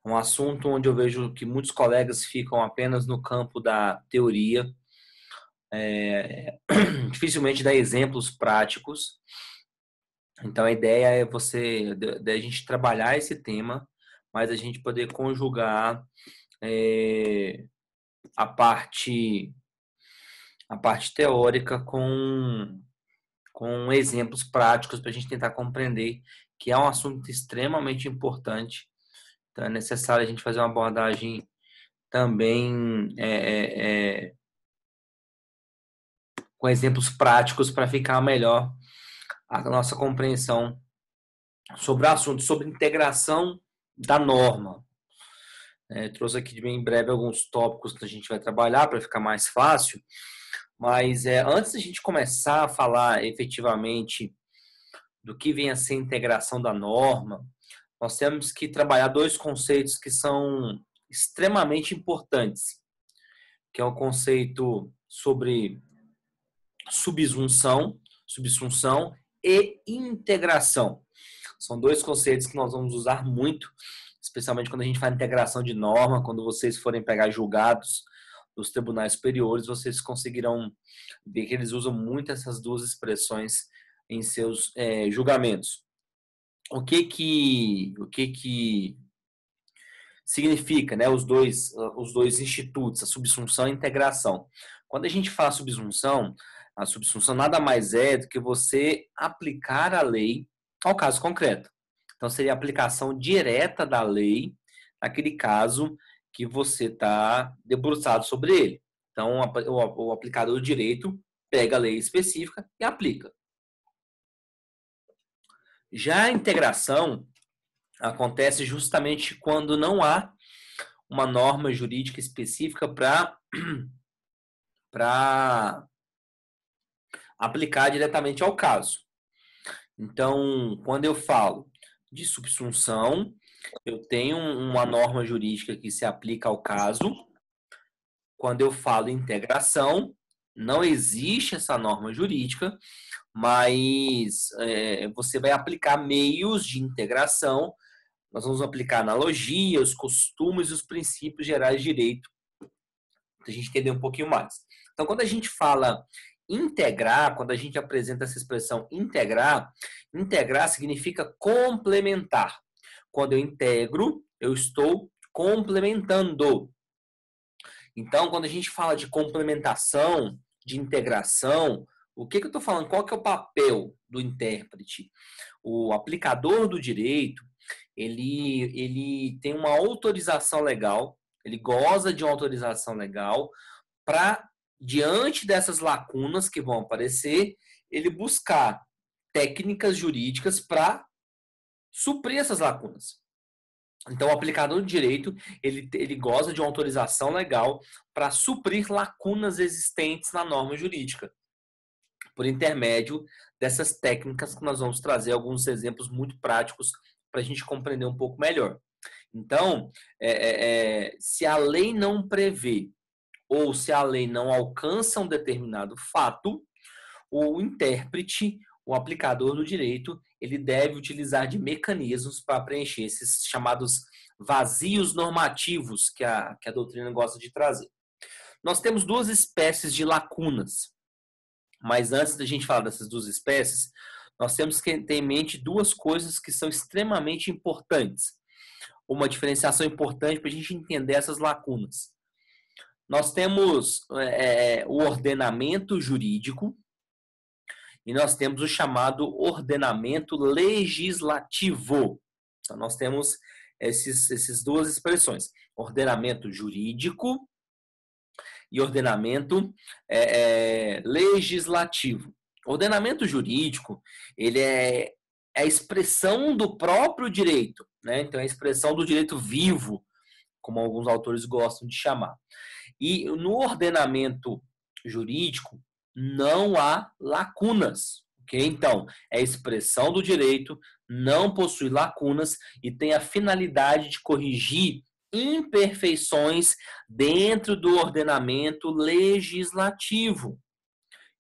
um assunto onde eu vejo que muitos colegas ficam apenas no campo da teoria, dificilmente dá exemplos práticos. Então a ideia é da gente trabalhar esse tema, mas a gente poder conjugar é, a parte a parte teórica com exemplos práticos para a gente tentar compreender que é um assunto extremamente importante. Então é necessário a gente fazer uma abordagem também com exemplos práticos para ficar melhor a nossa compreensão sobre o assunto, sobre integração da norma. Trouxe aqui bem em breve alguns tópicos que a gente vai trabalhar para ficar mais fácil, mas antes da gente começar a falar efetivamente do que vem a ser a integração da norma, nós temos que trabalhar dois conceitos que são extremamente importantes, que é o conceito sobre subsunção e integração. São dois conceitos que nós vamos usar muito, especialmente quando a gente faz integração de norma, quando vocês forem pegar julgados dos tribunais superiores, vocês conseguirão ver que eles usam muito essas duas expressões em seus julgamentos. O que significa, né, os dois institutos, a subsunção e a integração? Quando a gente fala subsunção, a subsunção nada mais é do que você aplicar a lei ao caso concreto. Então, seria a aplicação direta da lei naquele caso que você está debruçado sobre ele. Então, o aplicador do direito pega a lei específica e aplica. Já a integração acontece justamente quando não há uma norma jurídica específica para aplicar diretamente ao caso. Então, quando eu falo de subsunção, eu tenho uma norma jurídica que se aplica ao caso. Quando eu falo integração, não existe essa norma jurídica, mas você vai aplicar meios de integração. Nós vamos aplicar analogia, os costumes e os princípios gerais de direito, para a gente entender um pouquinho mais. Então, quando a gente fala integrar, quando a gente apresenta essa expressão integrar significa complementar. Quando eu integro, eu estou complementando. Então, quando a gente fala de complementação, de integração, o que eu estou falando? Qual que é o papel do intérprete? O aplicador do direito, ele tem uma autorização legal, ele goza de uma autorização legal para, diante dessas lacunas que vão aparecer, ele buscar técnicas jurídicas para suprir essas lacunas. Então, o aplicador de direito, ele goza de uma autorização legal para suprir lacunas existentes na norma jurídica, por intermédio dessas técnicas que nós vamos trazer alguns exemplos muito práticos para a gente compreender um pouco melhor. Então, se a lei não prevê ou se a lei não alcança um determinado fato, o intérprete, o aplicador do direito, ele deve utilizar de mecanismos para preencher esses chamados vazios normativos que a doutrina gosta de trazer. Nós temos duas espécies de lacunas, mas antes da gente falar dessas duas espécies, nós temos que ter em mente duas coisas que são extremamente importantes. Uma diferenciação importante para a gente entender essas lacunas. Nós temos o ordenamento jurídico e nós temos o chamado ordenamento legislativo. Então, nós temos essas duas expressões, ordenamento jurídico e ordenamento legislativo. Ordenamento jurídico, ele é a expressão do próprio direito, né? Então, é a expressão do direito vivo, como alguns autores gostam de chamar. E no ordenamento jurídico não há lacunas, ok? Então, é a expressão do direito, não possui lacunas e tem a finalidade de corrigir imperfeições dentro do ordenamento legislativo.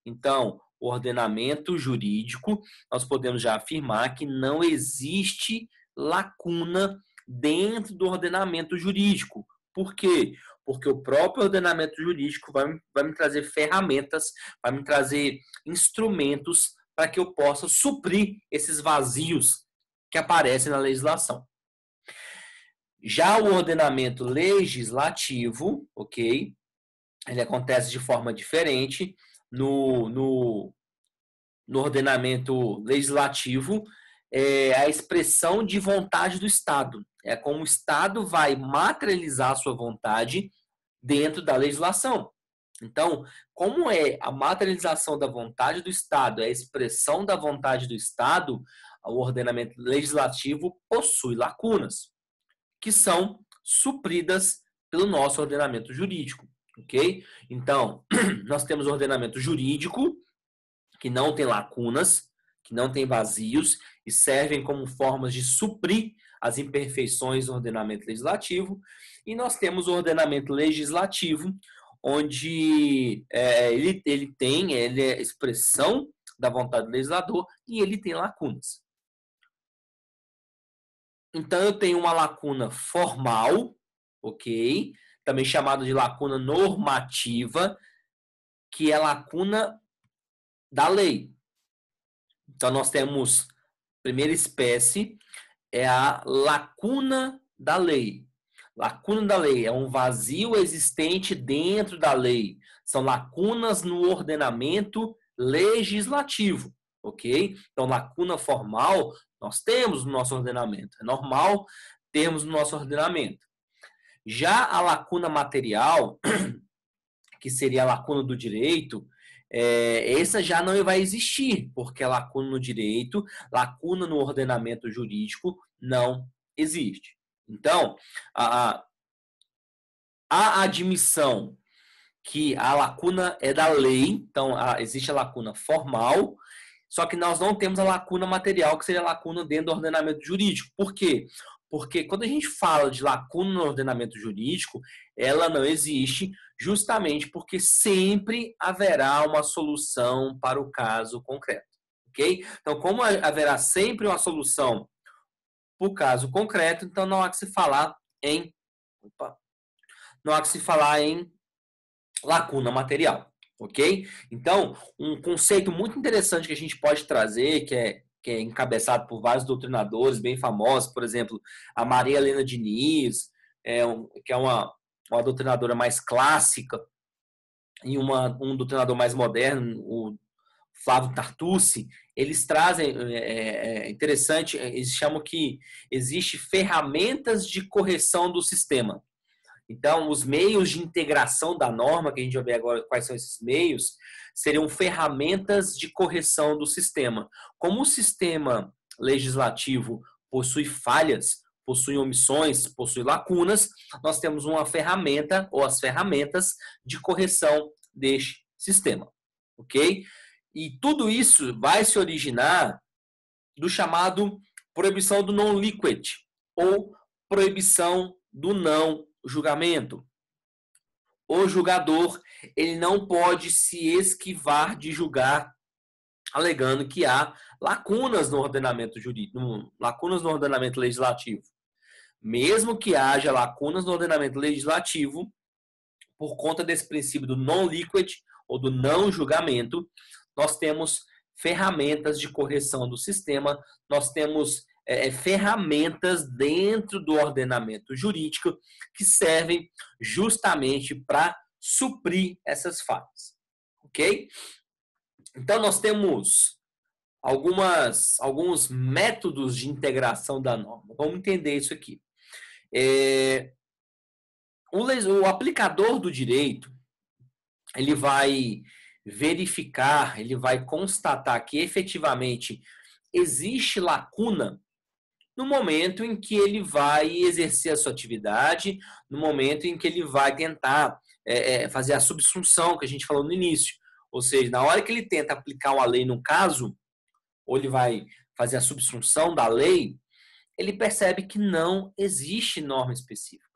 Então, o ordenamento jurídico, nós podemos já afirmar que não existe lacuna dentro do ordenamento jurídico. Por quê? Porque o próprio ordenamento jurídico vai me trazer ferramentas, vai me trazer instrumentos para que eu possa suprir esses vazios que aparecem na legislação. Já o ordenamento legislativo, ok? Ele acontece de forma diferente. No ordenamento legislativo, é a expressão de vontade do Estado. É como o Estado vai materializar a sua vontade dentro da legislação. Então, como é a materialização da vontade do Estado, é a expressão da vontade do Estado, o ordenamento legislativo possui lacunas, que são supridas pelo nosso ordenamento jurídico, ok? Então, nós temos o ordenamento jurídico, que não tem lacunas, que não tem vazios e servem como formas de suprir as imperfeições do ordenamento legislativo. E nós temos o ordenamento legislativo, onde ele é expressão da vontade do legislador e ele tem lacunas. Então, eu tenho uma lacuna formal, ok? Também chamada de lacuna normativa, que é a lacuna da lei. Então, nós temos, a primeira espécie, é a lacuna da lei. Lacuna da lei é um vazio existente dentro da lei. São lacunas no ordenamento legislativo, ok? Então, lacuna formal, nós temos no nosso ordenamento. É normal termos no nosso ordenamento. Já a lacuna material, que seria a lacuna do direito, essa já não vai existir, porque a lacuna no direito, lacuna no ordenamento jurídico não existe. Então, a admissão que a lacuna é da lei, então existe a lacuna formal, só que nós não temos a lacuna material, que seria a lacuna dentro do ordenamento jurídico. Por quê? Porque quando a gente fala de lacuna no ordenamento jurídico, ela não existe justamente porque sempre haverá uma solução para o caso concreto. Ok? Então, como haverá sempre uma solução para o caso concreto, então não há que se falar em lacuna material, ok? Então, um conceito muito interessante que a gente pode trazer, que é encabeçado por vários doutrinadores bem famosos, por exemplo, a Maria Helena Diniz, que é uma doutrinadora mais clássica, e um doutrinador mais moderno, o Flávio Tartucci, eles trazem, interessante, eles chamam que existe ferramentas de correção do sistema. Então, os meios de integração da norma, que a gente vai ver agora quais são esses meios, seriam ferramentas de correção do sistema. Como o sistema legislativo possui falhas, possui omissões, possui lacunas, nós temos uma ferramenta ou as ferramentas de correção deste sistema, ok? E tudo isso vai se originar do chamado proibição do non-liquid ou proibição do não julgamento. O julgador, ele não pode se esquivar de julgar, alegando que há lacunas no ordenamento jurídico, lacunas no ordenamento legislativo. Mesmo que haja lacunas no ordenamento legislativo, por conta desse princípio do non-liquid ou do não julgamento, nós temos ferramentas de correção do sistema, nós temos ferramentas dentro do ordenamento jurídico que servem justamente para suprir essas falhas, ok? Então, nós temos alguns métodos de integração da norma. Vamos entender isso aqui. O aplicador do direito, ele vai verificar, ele vai constatar que efetivamente existe lacuna no momento em que ele vai exercer a sua atividade, no momento em que ele vai tentar fazer a subsunção que a gente falou no início. Ou seja, na hora que ele tenta aplicar uma lei num caso, ou ele vai fazer a subsunção da lei, ele percebe que não existe norma específica.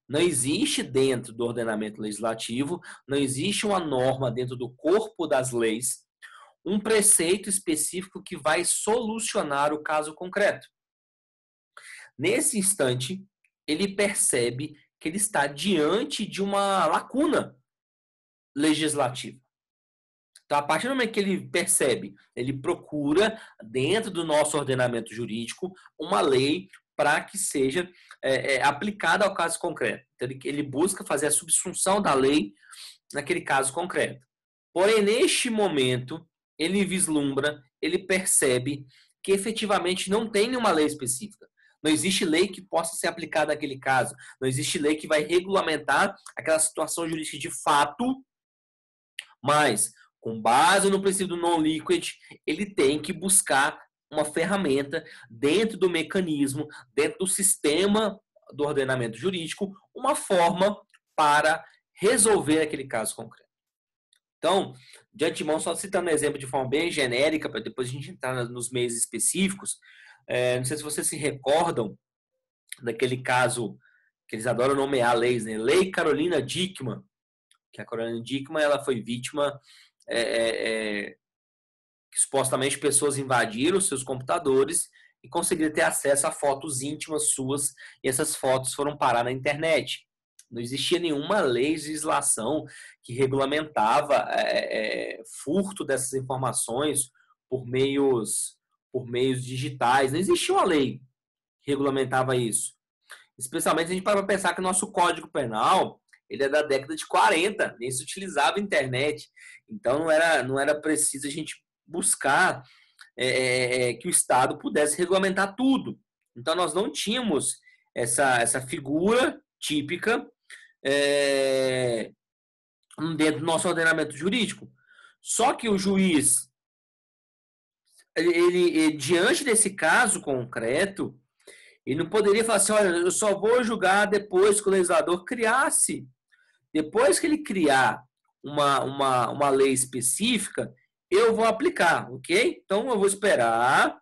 Não existe dentro do ordenamento legislativo, não existe uma norma dentro do corpo das leis, um preceito específico que vai solucionar o caso concreto. Nesse instante, ele percebe que ele está diante de uma lacuna legislativa. Então, a partir do momento que ele percebe, ele procura, dentro do nosso ordenamento jurídico, uma lei para que seja aplicada ao caso concreto. Então, ele busca fazer a subsunção da lei naquele caso concreto. Porém, neste momento, ele vislumbra, ele percebe que efetivamente não tem nenhuma lei específica. Não existe lei que possa ser aplicada naquele caso. Não existe lei que vai regulamentar aquela situação jurídica de fato, mas, com base no princípio do non-liquid, ele tem que buscar uma ferramenta dentro do mecanismo, dentro do sistema do ordenamento jurídico, uma forma para resolver aquele caso concreto. Então, de antemão, só citando um exemplo de forma bem genérica, para depois a gente entrar nos meios específicos, não sei se vocês se recordam daquele caso que eles adoram nomear leis, né? Lei Carolina Dickmann, que a Carolina Dickmann ela foi vítima que supostamente pessoas invadiram seus computadores e conseguiram ter acesso a fotos íntimas suas, e essas fotos foram parar na internet. Não existia nenhuma legislação que regulamentava furto dessas informações por meios digitais. Não existia uma lei que regulamentava isso. Especialmente se a gente para pensar que o nosso Código Penal ele é da década de 40, nem se utilizava a internet. Então não era preciso a gente buscar que o Estado pudesse regulamentar tudo. Então nós não tínhamos essa figura típica dentro do nosso ordenamento jurídico. Só que o juiz, ele diante desse caso concreto, ele não poderia falar assim, olha, eu só vou julgar depois que o legislador criasse. Depois que ele criar uma lei específica, eu vou aplicar, ok? Então eu vou esperar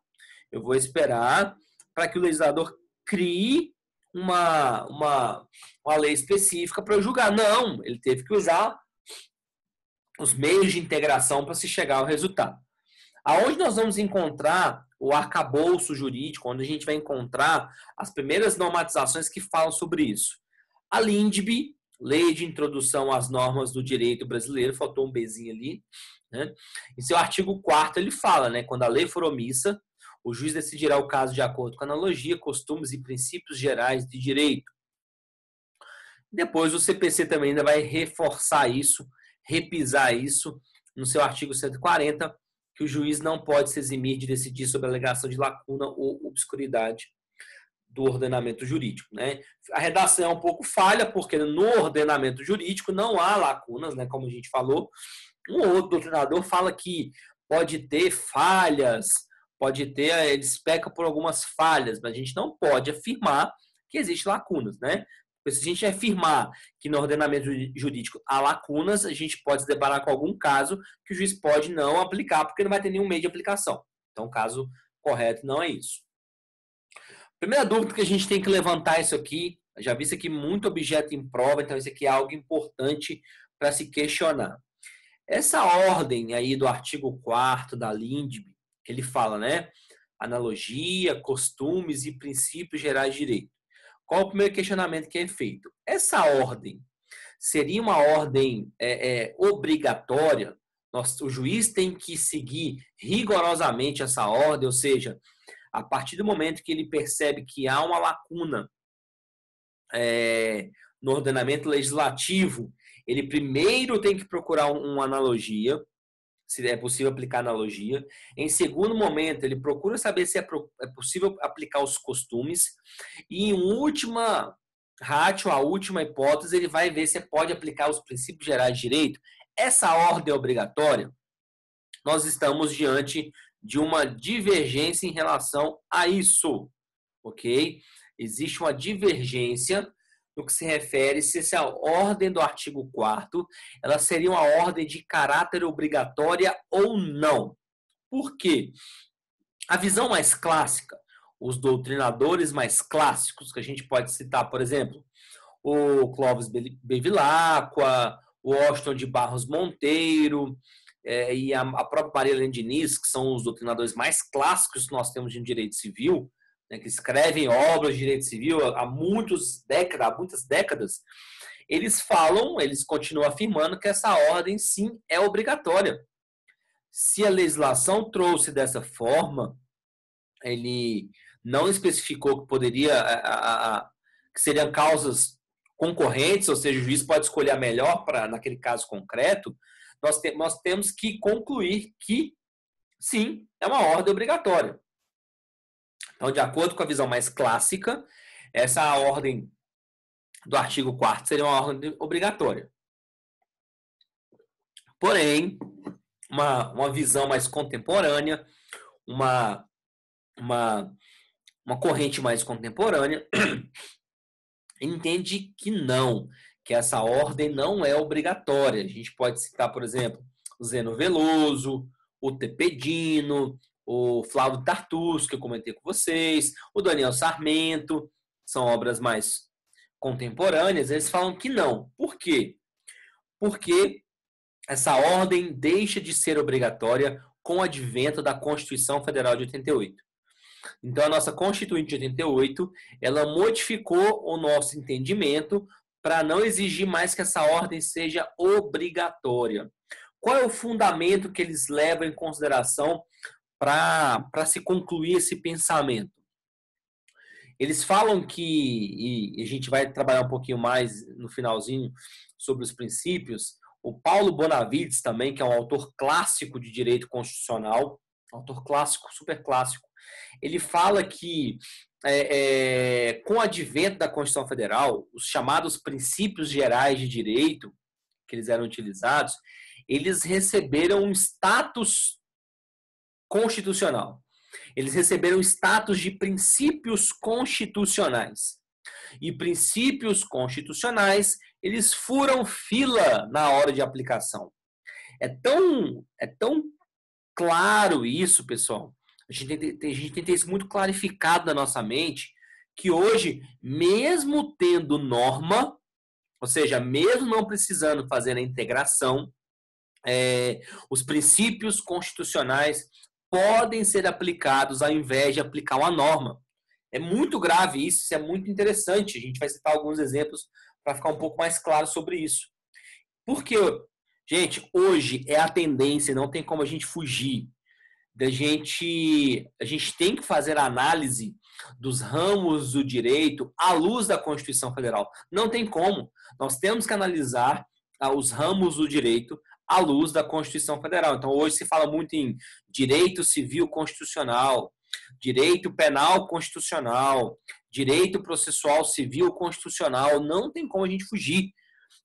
para que o legislador crie uma lei específica para eu julgar. Não, ele teve que usar os meios de integração para se chegar ao resultado. Aonde nós vamos encontrar o arcabouço jurídico, onde a gente vai encontrar as primeiras normatizações que falam sobre isso? A LINDB, Lei de Introdução às Normas do Direito Brasileiro, faltou um Bzinho ali, né? Em seu artigo 4º ele fala, né, quando a lei for omissa, o juiz decidirá o caso de acordo com a analogia, costumes e princípios gerais de direito. Depois o CPC também ainda vai reforçar isso, repisar isso no seu artigo 140, que o juiz não pode se eximir de decidir sobre a alegação de lacuna ou obscuridade do ordenamento jurídico, né? A redação é um pouco falha, porque no ordenamento jurídico não há lacunas, né? Como a gente falou. Um outro doutrinador fala que pode ter falhas, eles pecam por algumas falhas, mas a gente não pode afirmar que existem lacunas, né? Porque se a gente afirmar que no ordenamento jurídico há lacunas, a gente pode se deparar com algum caso que o juiz pode não aplicar, porque não vai ter nenhum meio de aplicação. Então, o caso correto não é isso. Primeira dúvida que a gente tem que levantar isso aqui, já vi isso aqui muito objeto em prova, então isso aqui é algo importante para se questionar. Essa ordem aí do artigo 4º da LINDB, que ele fala, né? Analogia, costumes e princípios gerais de direito. Qual o primeiro questionamento que é feito? Essa ordem seria uma ordem obrigatória? O juiz tem que seguir rigorosamente essa ordem, ou seja, a partir do momento que ele percebe que há uma lacuna no ordenamento legislativo, ele primeiro tem que procurar uma analogia, se é possível aplicar analogia. Em segundo momento, ele procura saber se é possível aplicar os costumes. E em última ratio, a última hipótese, ele vai ver se pode aplicar os princípios gerais de direito. Essa ordem é obrigatória? Nós estamos diante de uma divergência em relação a isso, ok? Existe uma divergência no que se refere se essa ordem do artigo 4º, ela seria uma ordem de caráter obrigatória ou não. Por quê? A visão mais clássica, os doutrinadores mais clássicos, que a gente pode citar, por exemplo, o Clóvis Bevilacqua, o Washington de Barros Monteiro, e a própria Maria Helena Diniz, que são os doutrinadores mais clássicos que nós temos de direito civil, né, que escrevem obras de direito civil há muitas décadas, eles continuam afirmando que essa ordem, sim, é obrigatória. Se a legislação trouxe dessa forma, ele não especificou que poderia, que seriam causas concorrentes, ou seja, o juiz pode escolher a melhor naquele caso concreto, nós temos que concluir que, sim, é uma ordem obrigatória. Então, de acordo com a visão mais clássica, essa ordem do artigo 4º seria uma ordem obrigatória. Porém, uma visão mais contemporânea, uma corrente mais contemporânea, entende que não, que essa ordem não é obrigatória. A gente pode citar, por exemplo, o Zeno Veloso, o Tepedino, o Flávio Tartus, que eu comentei com vocês, o Daniel Sarmento, são obras mais contemporâneas, eles falam que não. Por quê? Porque essa ordem deixa de ser obrigatória com o advento da Constituição Federal de 88. Então, a nossa Constituinte de 88, ela modificou o nosso entendimento para não exigir mais que essa ordem seja obrigatória. Qual é o fundamento que eles levam em consideração para se concluir esse pensamento? Eles falam que, e a gente vai trabalhar um pouquinho mais no finalzinho sobre os princípios, o Paulo Bonavides também, que é um autor clássico de direito constitucional, autor clássico, super clássico, ele fala que com o advento da Constituição Federal, os chamados princípios gerais de direito, que eles eram utilizados, eles receberam um status constitucional. Eles receberam status de princípios constitucionais. E princípios constitucionais, eles furam fila na hora de aplicação. É tão claro isso, pessoal. A gente tem que ter isso muito clarificado na nossa mente, que hoje, mesmo tendo norma, ou seja, mesmo não precisando fazer a integração, os princípios constitucionais podem ser aplicados ao invés de aplicar uma norma. É muito grave isso é muito interessante. A gente vai citar alguns exemplos para ficar um pouco mais claro sobre isso. Porque, gente, hoje é a tendência, não tem como a gente fugir. A gente tem que fazer a análise dos ramos do direito à luz da Constituição Federal. Não tem como. Nós temos que analisar os ramos do direito à luz da Constituição Federal. Então, hoje se fala muito em direito civil constitucional, direito penal constitucional, direito processual civil constitucional. Não tem como a gente fugir.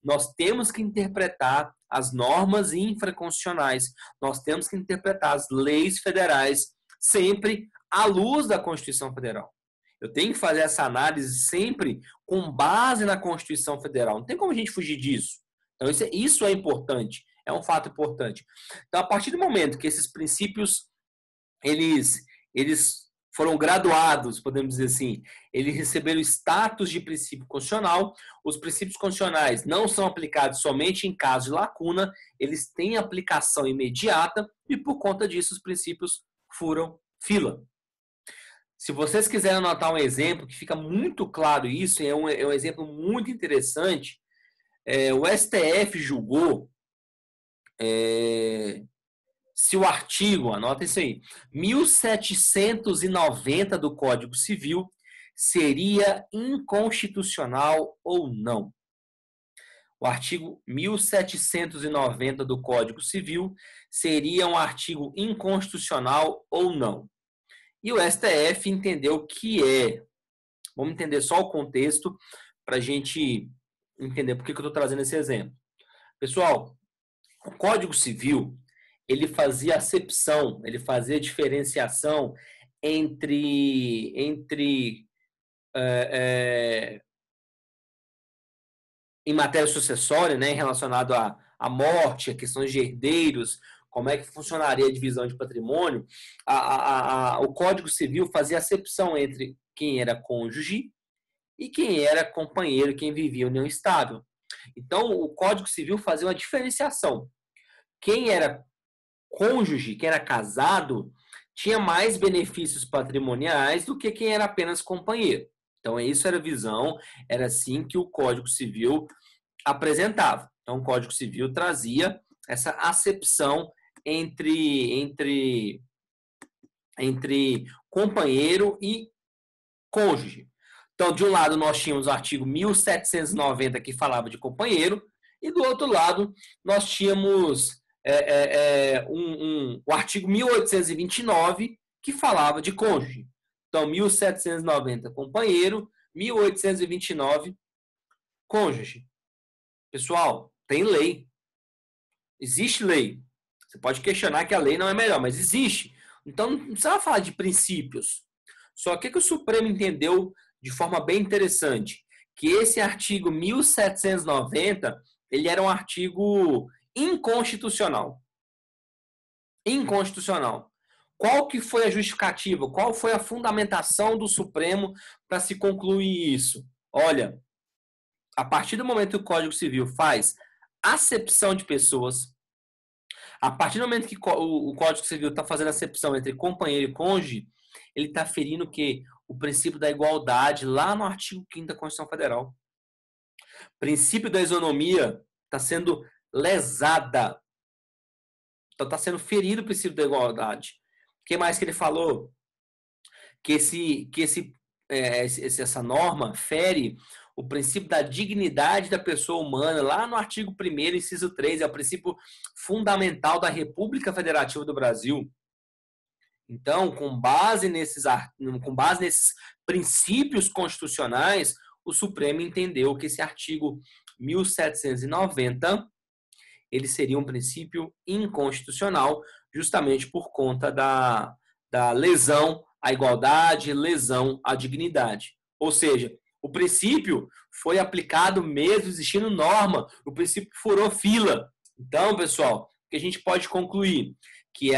Nós temos que interpretar as normas infraconstitucionais, nós temos que interpretar as leis federais sempre à luz da Constituição Federal. Eu tenho que fazer essa análise sempre com base na Constituição Federal. Não tem como a gente fugir disso. Então, isso é importante, é um fato importante. Então, a partir do momento que esses princípios eles foram graduados, podemos dizer assim, eles receberam status de princípio constitucional. Os princípios constitucionais não são aplicados somente em caso de lacuna, eles têm aplicação imediata e, por conta disso, os princípios furam fila. Se vocês quiserem anotar um exemplo que fica muito claro isso, é um exemplo muito interessante, o STF julgou se o artigo, anota isso aí, 1790 do Código Civil seria inconstitucional ou não. O artigo 1790 do Código Civil seria um artigo inconstitucional ou não. E o STF entendeu que é. Vamos entender só o contexto para a gente entender por que eu estou trazendo esse exemplo. Pessoal, o Código Civil ele fazia acepção, ele fazia diferenciação entre em matéria sucessória, né, relacionado à morte, a questões de herdeiros, como é que funcionaria a divisão de patrimônio. O Código Civil fazia acepção entre quem era cônjuge e quem era companheiro, quem vivia em união estável. Então, o Código Civil fazia uma diferenciação. Quem era cônjuge, quem era casado, tinha mais benefícios patrimoniais do que quem era apenas companheiro. Então, isso era a visão, era assim que o Código Civil apresentava. Então, o Código Civil trazia essa acepção entre companheiro e cônjuge. Então, de um lado, nós tínhamos o artigo 1790 que falava de companheiro, e do outro lado, nós tínhamos o artigo 1829 que falava de cônjuge. Então, 1790 companheiro, 1829 cônjuge. Pessoal, tem lei. Existe lei. Você pode questionar que a lei não é melhor, mas existe. Então, não precisa falar de princípios. Só que o Supremo entendeu de forma bem interessante que esse artigo 1790 ele era um artigo inconstitucional. Inconstitucional. Qual que foi a justificativa? Qual foi a fundamentação do Supremo para se concluir isso? Olha, a partir do momento que o Código Civil faz acepção de pessoas, a partir do momento que o Código Civil está fazendo acepção entre companheiro e cônjuge, ele está ferindo o quê? O princípio da igualdade lá no artigo 5º da Constituição Federal. O princípio da isonomia está sendo lesada. Então está sendo ferido o princípio da igualdade. O que mais que ele falou? Que essa norma fere o princípio da dignidade da pessoa humana, lá no artigo 1º, inciso 3, é o princípio fundamental da República Federativa do Brasil. Então, com base nesses princípios constitucionais, o Supremo entendeu que esse artigo 1790 ele seria um princípio inconstitucional, justamente por conta da lesão à igualdade, lesão à dignidade. Ou seja, o princípio foi aplicado mesmo existindo norma, o princípio furou fila. Então, pessoal, o que a gente pode concluir? Que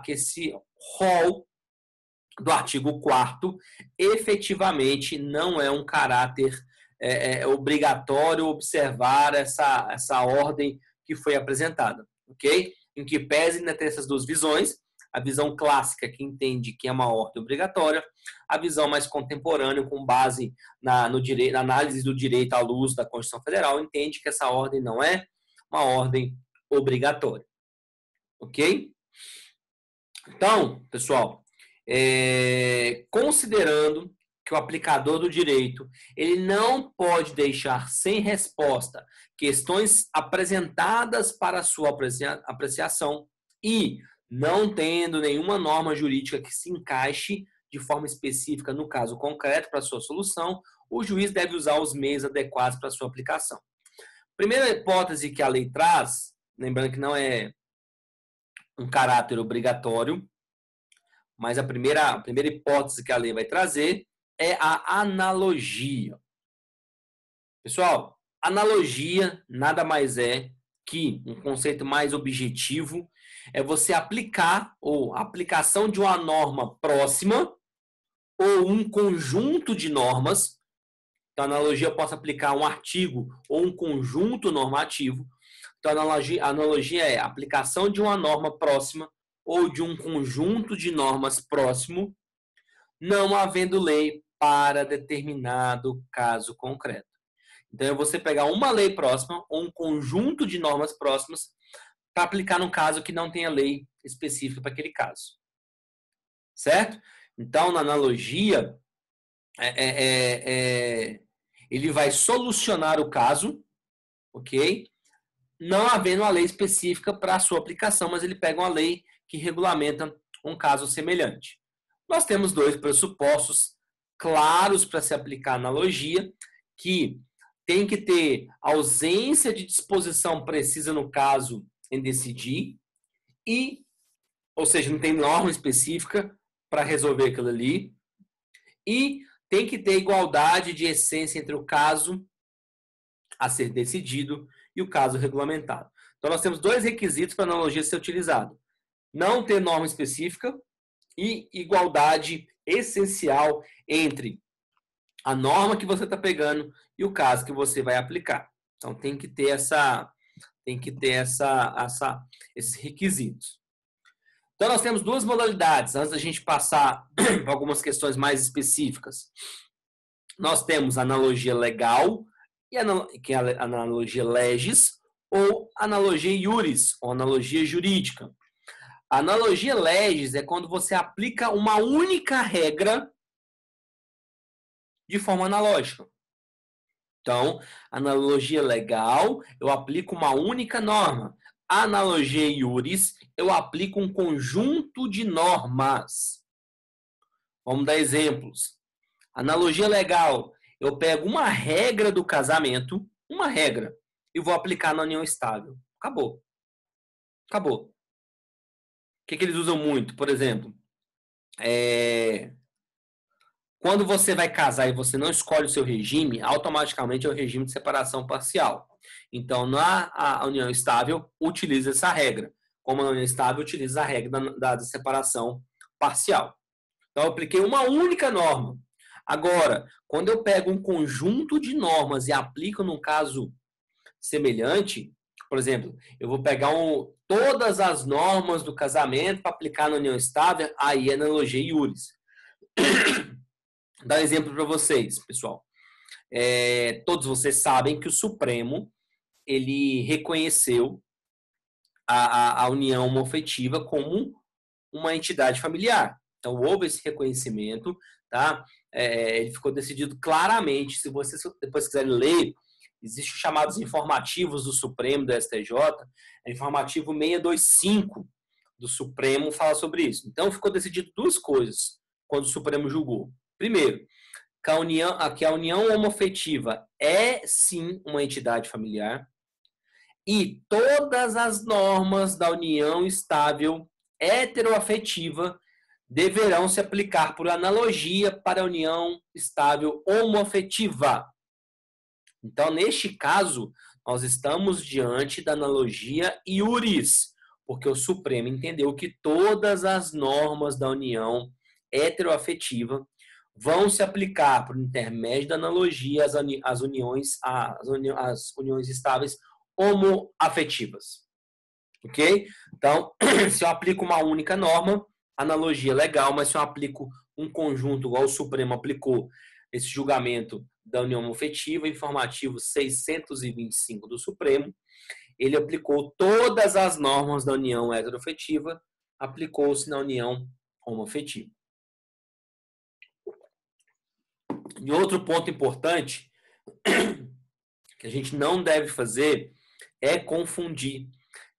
esse rol do artigo 4º efetivamente não é um caráter obrigatório observar essa ordem que foi apresentada, ok? Em que pese ter essas duas visões, a visão clássica que entende que é uma ordem obrigatória, a visão mais contemporânea, com base na análise do direito à luz da Constituição Federal, entende que essa ordem não é uma ordem obrigatória, ok? Então, pessoal, considerando que o aplicador do direito ele não pode deixar sem resposta questões apresentadas para a sua apreciação e não tendo nenhuma norma jurídica que se encaixe de forma específica no caso concreto para a sua solução, o juiz deve usar os meios adequados para a sua aplicação. Primeira hipótese que a lei traz, lembrando que não é um caráter obrigatório, mas a primeira hipótese que a lei vai trazer é a analogia. Pessoal, analogia nada mais é que um conceito mais objetivo é você aplicar ou aplicação de uma norma próxima ou um conjunto de normas. Então, a analogia eu posso aplicar um artigo ou um conjunto normativo. Então, a analogia é a aplicação de uma norma próxima ou de um conjunto de normas próximo, não havendo lei para determinado caso concreto. Então, é você pegar uma lei próxima ou um conjunto de normas próximas para aplicar num caso que não tenha lei específica para aquele caso. Certo? Então, na analogia, ele vai solucionar o caso, ok? Não havendo uma lei específica para a sua aplicação, mas ele pega uma lei que regulamenta um caso semelhante. Nós temos dois pressupostos claros para se aplicar a analogia, que tem que ter ausência de disposição precisa no caso em decidir, ou seja, não tem norma específica para resolver aquilo ali, e tem que ter igualdade de essência entre o caso a ser decidido e o caso regulamentado. Então, nós temos dois requisitos para a analogia ser utilizada. Não ter norma específica e igualdade essencial entre a norma que você está pegando e o caso que você vai aplicar. Então, tem que ter esses requisitos. Então, nós temos duas modalidades, antes da gente passar para algumas questões mais específicas. Nós temos analogia legal, que é a analogia legis, ou analogia iuris, ou analogia jurídica. A analogia legis é quando você aplica uma única regra de forma analógica. Então, analogia legal, eu aplico uma única norma. A analogia iuris, eu aplico um conjunto de normas. Vamos dar exemplos. Analogia legal, eu pego uma regra do casamento, uma regra, e vou aplicar na união estável. Acabou. Acabou. O que eles usam muito? Por exemplo, quando você vai casar e você não escolhe o seu regime, automaticamente é o regime de separação parcial. Então, na união estável, utiliza essa regra. Como na união estável, utiliza a regra da separação parcial. Então, eu apliquei uma única norma. Agora, quando eu pego um conjunto de normas e aplico num caso semelhante, por exemplo, eu vou pegar todas as normas do casamento para aplicar na união estável, aí é analogia iuris. Vou dar um exemplo para vocês, pessoal. Todos vocês sabem que o Supremo ele reconheceu a união homoafetiva como uma entidade familiar. Então, houve esse reconhecimento, tá? Ele ficou decidido claramente. Se vocês depois quiserem ler, existem os chamados informativos do Supremo, do STJ, informativo 625 do Supremo fala sobre isso. Então, ficou decidido duas coisas quando o Supremo julgou. Primeiro, que a união homoafetiva é, sim, uma entidade familiar e todas as normas da união estável heteroafetiva deverão se aplicar por analogia para a união estável homoafetiva. Então, neste caso, nós estamos diante da analogia iuris, porque o Supremo entendeu que todas as normas da união heteroafetiva vão se aplicar por intermédio da analogia às uniões estáveis homoafetivas. Ok? Então, se eu aplico uma única norma, analogia legal, mas se eu aplico um conjunto, igual o Supremo aplicou esse julgamento da união homoafetiva, informativo 625 do Supremo, ele aplicou todas as normas da união heteroafetiva, aplicou-se na união homoafetiva. E outro ponto importante que a gente não deve fazer é confundir.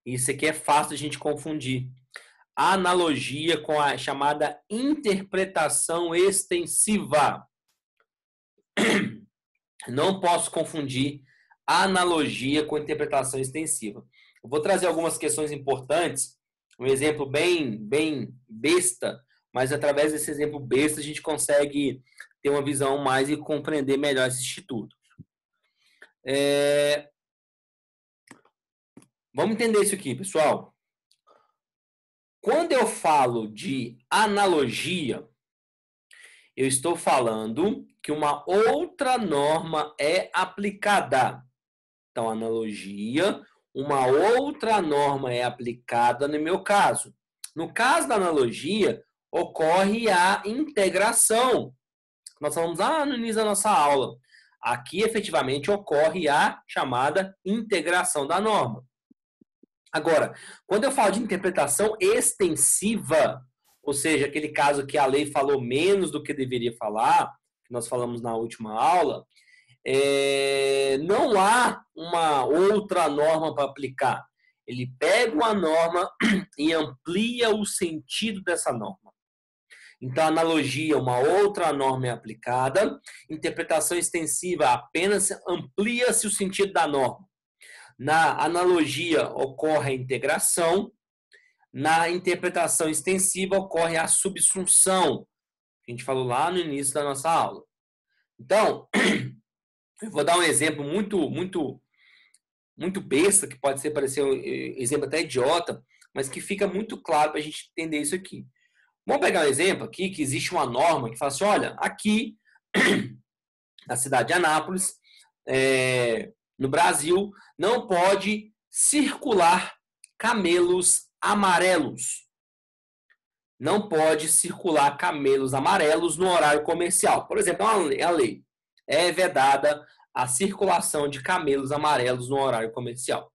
Isso aqui é fácil a gente confundir. A analogia com a chamada interpretação extensiva. Não posso confundir a analogia com a interpretação extensiva. Eu vou trazer algumas questões importantes, um exemplo bem besta, mas através desse exemplo besta a gente consegue ter uma visão mais e compreender melhor esse instituto. Vamos entender isso aqui, pessoal. Quando eu falo de analogia, eu estou falando que uma outra norma é aplicada. Então, analogia, uma outra norma é aplicada no meu caso. No caso da analogia, ocorre a integração. Nós falamos no início da nossa aula. Aqui, efetivamente, ocorre a chamada integração da norma. Agora, quando eu falo de interpretação extensiva, ou seja, aquele caso que a lei falou menos do que deveria falar, que nós falamos na última aula, não há uma outra norma para aplicar. Ele pega uma norma e amplia o sentido dessa norma. Então, analogia, uma outra norma é aplicada. Interpretação extensiva, apenas amplia-se o sentido da norma. Na analogia, ocorre a integração. Na interpretação extensiva, ocorre a subsunção. A gente falou lá no início da nossa aula. Então, eu vou dar um exemplo muito besta, que pode parecer um exemplo até idiota, mas que fica muito claro para a gente entender isso aqui. Vamos pegar um exemplo aqui, que existe uma norma que fala assim, olha, aqui na cidade de Anápolis, no Brasil, não pode circular camelos amarelos. Não pode circular camelos amarelos no horário comercial. Por exemplo, é a lei. É vedada a circulação de camelos amarelos no horário comercial.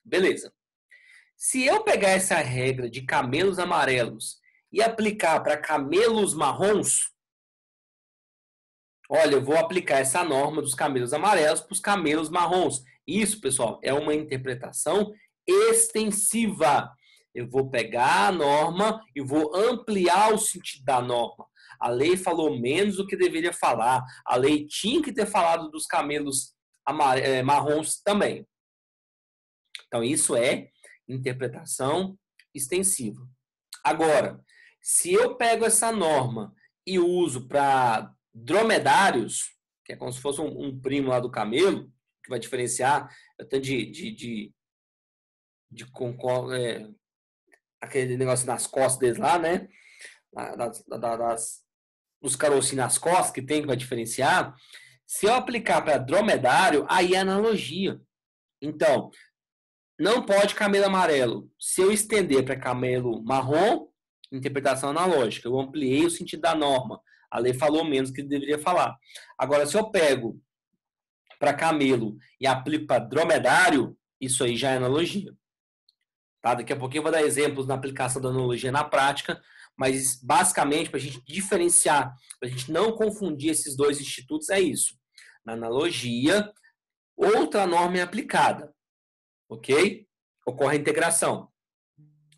Beleza. Se eu pegar essa regra de camelos amarelos e aplicar para camelos marrons, olha, eu vou aplicar essa norma dos camelos amarelos para os camelos marrons. Isso, pessoal, é uma interpretação extensiva. Eu vou pegar a norma e vou ampliar o sentido da norma. A lei falou menos do que deveria falar. A lei tinha que ter falado dos camelos marrons também. Então, isso é interpretação extensiva. Agora, se eu pego essa norma e uso para dromedários, que é como se fosse um primo lá do camelo, que vai diferenciar aquele negócio nas costas deles lá, né? Dos carocinhos nas costas que vai diferenciar. Se eu aplicar para dromedário, aí é analogia. Então, não pode camelo amarelo. Se eu estender para camelo marrom, interpretação analógica. Eu ampliei o sentido da norma. A lei falou menos do que deveria falar. Agora, se eu pego para camelo e aplico para dromedário, isso aí já é analogia. Tá? Daqui a pouquinho eu vou dar exemplos na aplicação da analogia na prática, mas basicamente, para a gente diferenciar, para a gente não confundir esses dois institutos, é isso. Na analogia, outra norma é aplicada. Ok? Ocorre a integração.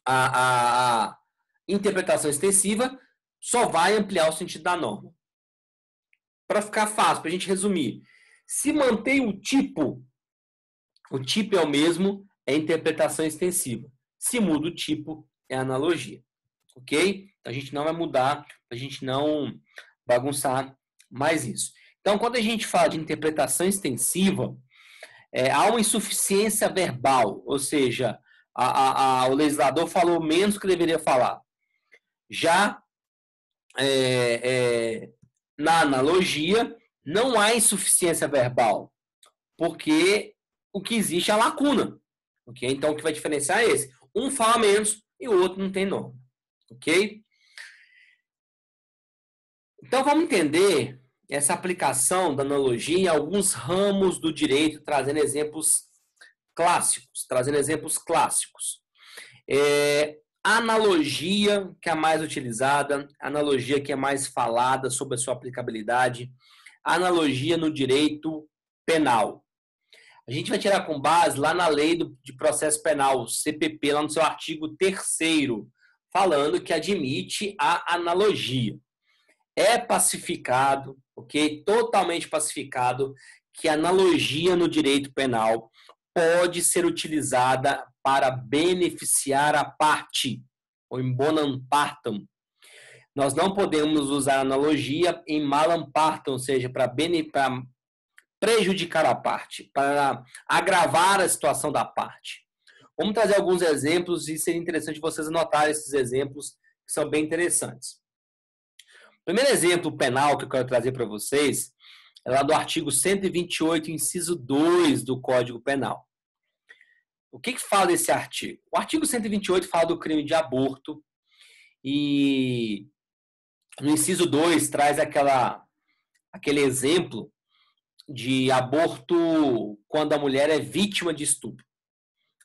A interpretação extensiva só vai ampliar o sentido da norma. Para ficar fácil, para a gente resumir. Se mantém o tipo é o mesmo, é interpretação extensiva. Se muda o tipo, é analogia. Ok? Então, a gente não vai mudar, a gente não bagunçar mais isso. Então, quando a gente fala de interpretação extensiva, há uma insuficiência verbal, ou seja, o legislador falou menos do que deveria falar. Já na analogia, não há insuficiência verbal, porque o que existe é a lacuna. Okay? Então, o que vai diferenciar é esse. Um fala menos e o outro não tem norma. Ok? Então, vamos entender essa aplicação da analogia em alguns ramos do direito, trazendo exemplos clássicos. A analogia que é a mais utilizada, a analogia que é mais falada sobre a sua aplicabilidade, a analogia no direito penal. A gente vai tirar com base lá na lei de processo penal, CPP, lá no seu artigo 3º, falando que admite a analogia. É pacificado, ok? Totalmente pacificado, que a analogia no direito penal pode ser utilizada para beneficiar a parte, ou em bonum partem. Nós não podemos usar analogia em malam partem, ou seja, para prejudicar a parte, para agravar a situação da parte. Vamos trazer alguns exemplos e seria interessante vocês anotarem esses exemplos, que são bem interessantes. O primeiro exemplo penal que eu quero trazer para vocês é lá do artigo 128, inciso 2 do Código Penal. O que fala esse artigo? O artigo 128 fala do crime de aborto e no inciso 2 traz aquele exemplo de aborto quando a mulher é vítima de estupro.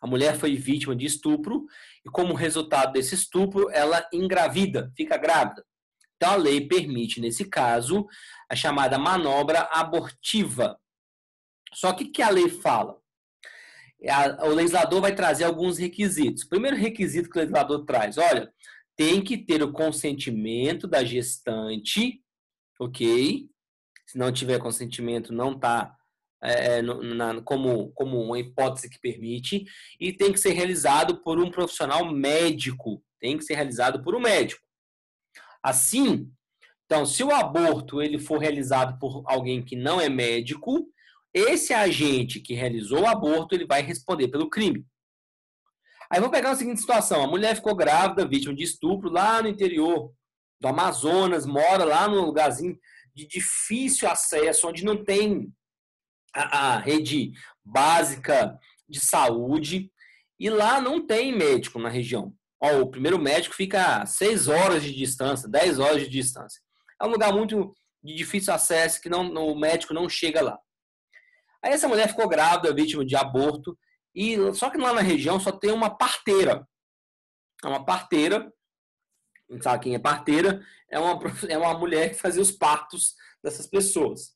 A mulher foi vítima de estupro e, como resultado desse estupro, ela engravida, fica grávida. Então, a lei permite, nesse caso, a chamada manobra abortiva. Só que o que a lei fala? O legislador vai trazer alguns requisitos. O primeiro requisito que o legislador traz, olha, tem que ter o consentimento da gestante, ok? Se não tiver consentimento, não está como uma hipótese que permite, e tem que ser realizado por um profissional médico, tem que ser realizado por um médico. Assim, então, se o aborto ele for realizado por alguém que não é médico, esse agente que realizou o aborto, ele vai responder pelo crime. Aí vou pegar a seguinte situação, a mulher ficou grávida, vítima de estupro, lá no interior do Amazonas, mora lá num lugarzinho de difícil acesso, onde não tem a rede básica de saúde, e lá não tem médico na região. Ó, o primeiro médico fica a 6 horas de distância, 10 horas de distância. É um lugar muito de difícil acesso que o médico não chega lá. Aí essa mulher ficou grávida, vítima de aborto, e só que lá na região só tem uma parteira. É uma parteira, não sabe quem é parteira, é uma mulher que fazia os partos dessas pessoas,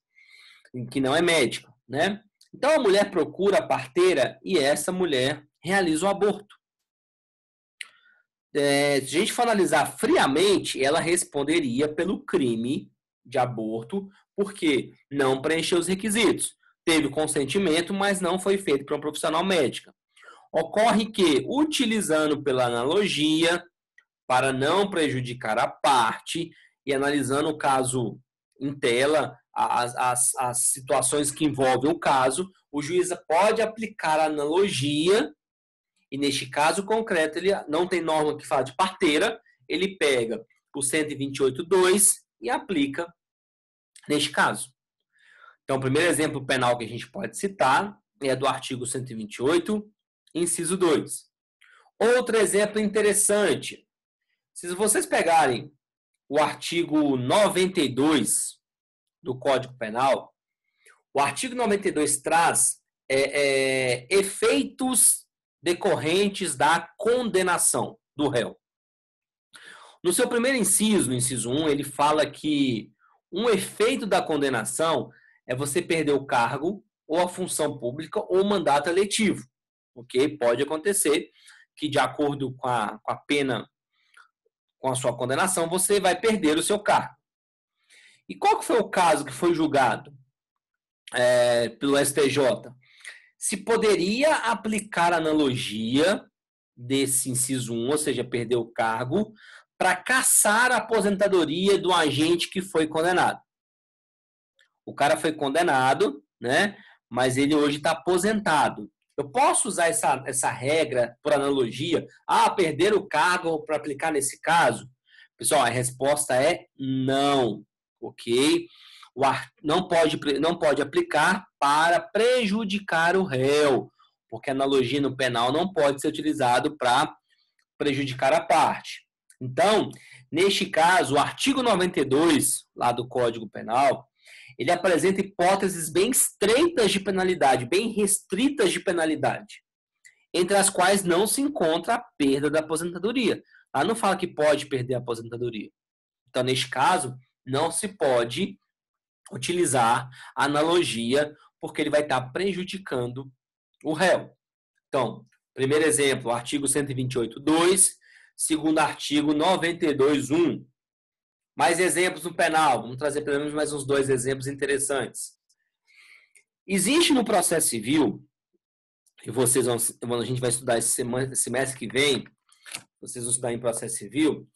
que não é médica, né? Então a mulher procura a parteira e essa mulher realiza o aborto. Se a gente for analisar friamente, ela responderia pelo crime de aborto, porque não preencheu os requisitos. Teve consentimento, mas não foi feito por uma profissional médica. Ocorre que, utilizando pela analogia, para não prejudicar a parte, e analisando o caso em tela, as situações que envolvem o caso, o juiz pode aplicar a analogia, e neste caso concreto, ele não tem norma que fala de parteira, ele pega o 128.2 e aplica neste caso. Então, o primeiro exemplo penal que a gente pode citar é do artigo 128, inciso 2. Outro exemplo interessante, se vocês pegarem o artigo 92 do Código Penal, o artigo 92 traz efeitos decorrentes da condenação do réu. No seu primeiro inciso, no inciso 1, ele fala que um efeito da condenação é você perder o cargo, ou a função pública, ou o mandato eletivo. Ok? Pode acontecer que, de acordo com a pena, com a sua condenação, você vai perder o seu cargo. E qual que foi o caso que foi julgado pelo STJ? Se poderia aplicar a analogia desse inciso 1, ou seja, perder o cargo, para cassar a aposentadoria do agente que foi condenado. O cara foi condenado, né? Mas ele hoje está aposentado. Eu posso usar essa regra por analogia? Perder o cargo para aplicar nesse caso? Pessoal, a resposta é não, ok? Não pode aplicar para prejudicar o réu, porque a analogia no penal não pode ser utilizado para prejudicar a parte. Então, neste caso, o artigo 92, lá do Código Penal, ele apresenta hipóteses bem estreitas de penalidade, bem restritas de penalidade, entre as quais não se encontra a perda da aposentadoria. Lá não fala que pode perder a aposentadoria. Então, neste caso, não se pode utilizar a analogia, porque ele vai estar prejudicando o réu. Então, primeiro exemplo, artigo 128.2, segundo artigo 92.1. Mais exemplos no penal. Vamos trazer pelo menos mais uns 2 exemplos interessantes. Existe no processo civil, e a gente vai estudar esse semestre que vem, vocês vão estudar em processo civil,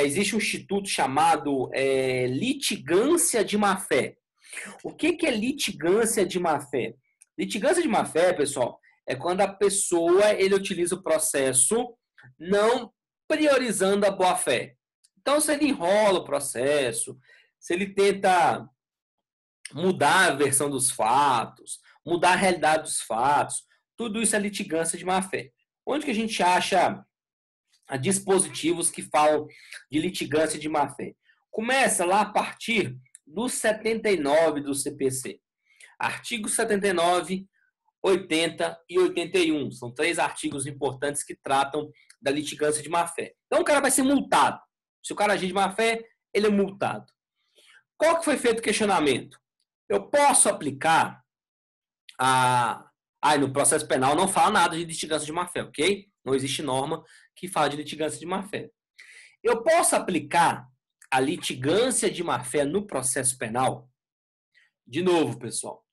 existe um instituto chamado litigância de má-fé. O que é litigância de má-fé? Litigância de má-fé, pessoal, é quando a pessoa ele utiliza o processo não priorizando a boa-fé. Então, se ele enrola o processo, se ele tenta mudar a versão dos fatos, mudar a realidade dos fatos, tudo isso é litigância de má-fé. Onde que a gente acha dispositivos que falam de litigância de má-fé? Começa lá a partir do 79 do CPC. Artigos 79, 80 e 81. São 3 artigos importantes que tratam da litigância de má-fé. Então, o cara vai ser multado. Se o cara agir de má-fé, ele é multado. Qual que foi feito o questionamento? Eu posso aplicar no processo penal não fala nada de litigância de má-fé, ok? Não existe norma que fala de litigância de má-fé. Eu posso aplicar a litigância de má-fé no processo penal? De novo, pessoal,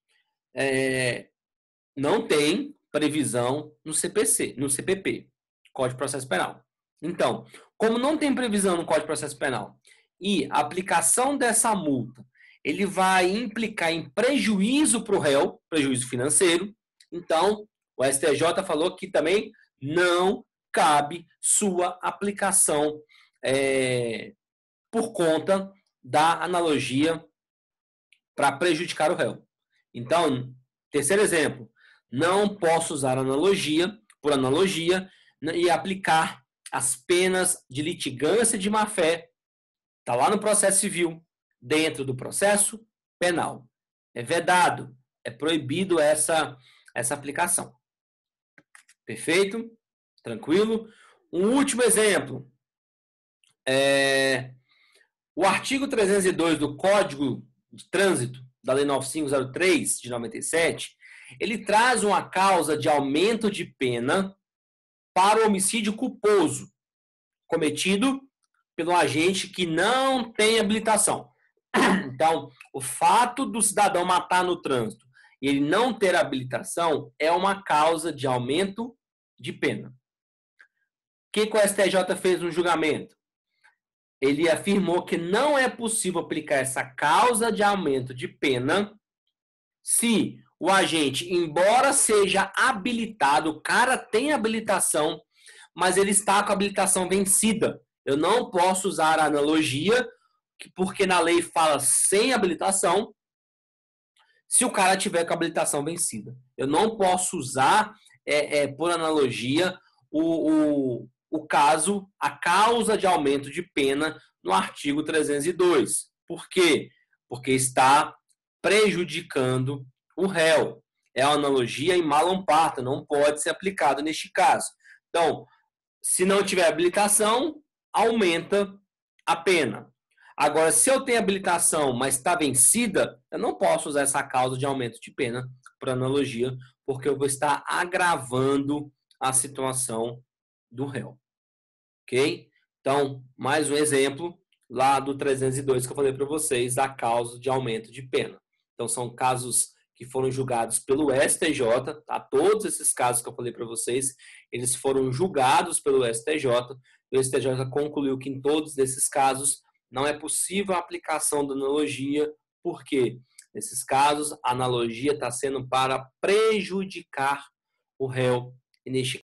não tem previsão no CPP, Código de Processo Penal. Então, como não tem previsão no Código de Processo Penal e a aplicação dessa multa, ele vai implicar em prejuízo para o réu, prejuízo financeiro, então o STJ falou que também não cabe sua aplicação por conta da analogia para prejudicar o réu. Então, terceiro exemplo, não posso usar analogia por analogia e aplicar as penas de litigância de má-fé, está lá no processo civil, dentro do processo penal. É vedado, é proibido essa aplicação. Perfeito? Tranquilo? Um último exemplo. O artigo 302 do Código de Trânsito, da Lei 9503, de 97, ele traz uma causa de aumento de pena para o homicídio culposo, cometido pelo agente que não tem habilitação. Então, o fato do cidadão matar no trânsito e ele não ter habilitação é uma causa de aumento de pena. O que o STJ fez no julgamento? Ele afirmou que não é possível aplicar essa causa de aumento de pena se o agente, embora seja habilitado, o cara tem habilitação, mas ele está com a habilitação vencida. Eu não posso usar a analogia, porque na lei fala sem habilitação, se o cara tiver com a habilitação vencida. Eu não posso usar, por analogia, o caso, a causa de aumento de pena no artigo 302. Por quê? Porque está prejudicando o réu. É uma analogia em malum parta, não pode ser aplicado neste caso. Então, se não tiver habilitação, aumenta a pena. Agora, se eu tenho habilitação, mas está vencida, eu não posso usar essa causa de aumento de pena por analogia, porque eu vou estar agravando a situação do réu. Ok? Então, mais um exemplo lá do 302 que eu falei para vocês, da causa de aumento de pena. Então, são casos que foram julgados pelo STJ, tá? Todos esses casos que eu falei para vocês, eles foram julgados pelo STJ. O STJ concluiu que em todos esses casos não é possível a aplicação da analogia, porque nesses casos a analogia está sendo para prejudicar o réu, e neste